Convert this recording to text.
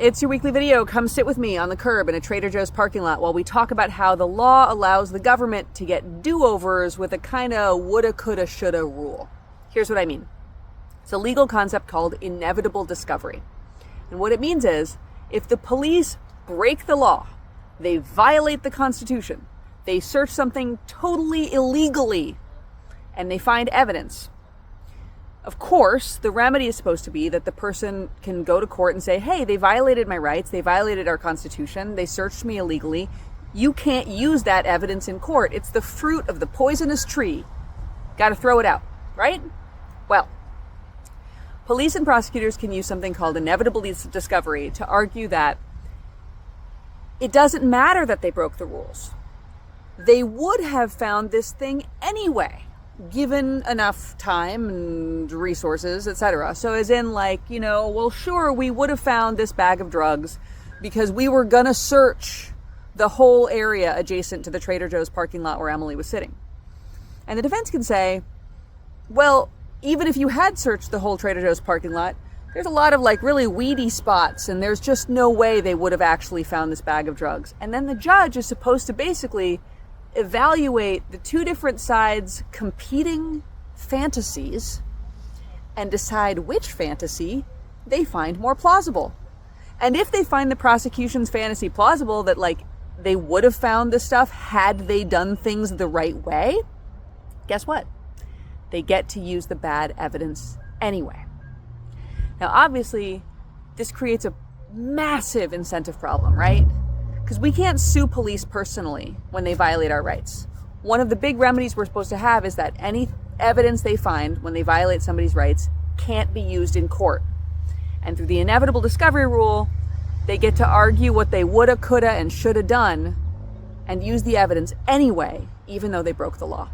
It's your weekly video. Come sit with me on the curb in a Trader Joe's parking lot while we talk about how the law allows the government to get do-overs with a kind of woulda, coulda, shoulda rule. Here's what I mean. It's a legal concept called inevitable discovery. And what it means is, if the police break the law, they violate the Constitution, they search something totally illegally, and they find evidence, of course, the remedy is supposed to be that the person can go to court and say, hey, they violated my rights, they violated our Constitution, they searched me illegally. You can't use that evidence in court. It's the fruit of the poisonous tree. Got to throw it out, right? Well, police and prosecutors can use something called inevitable discovery to argue that it doesn't matter that they broke the rules. They would have found this thing anyway, given enough time and resources, etc. So as in well, sure, we would have found this bag of drugs because we were gonna search the whole area adjacent to the Trader Joe's parking lot where Emily was sitting. And the defense can say, well, even if you had searched the whole Trader Joe's parking lot, there's a lot of really weedy spots and there's just no way they would have actually found this bag of drugs. And then the judge is supposed to basically evaluate the two different sides' competing fantasies and decide which fantasy they find more plausible. And if they find the prosecution's fantasy plausible, that they would have found this stuff had they done things the right way, guess what? They get to use the bad evidence anyway. Now, obviously, this creates a massive incentive problem, right? Because we can't sue police personally when they violate our rights. One of the big remedies we're supposed to have is that any evidence they find when they violate somebody's rights can't be used in court. And through the inevitable discovery rule, they get to argue what they woulda, coulda, and shoulda done and use the evidence anyway, even though they broke the law.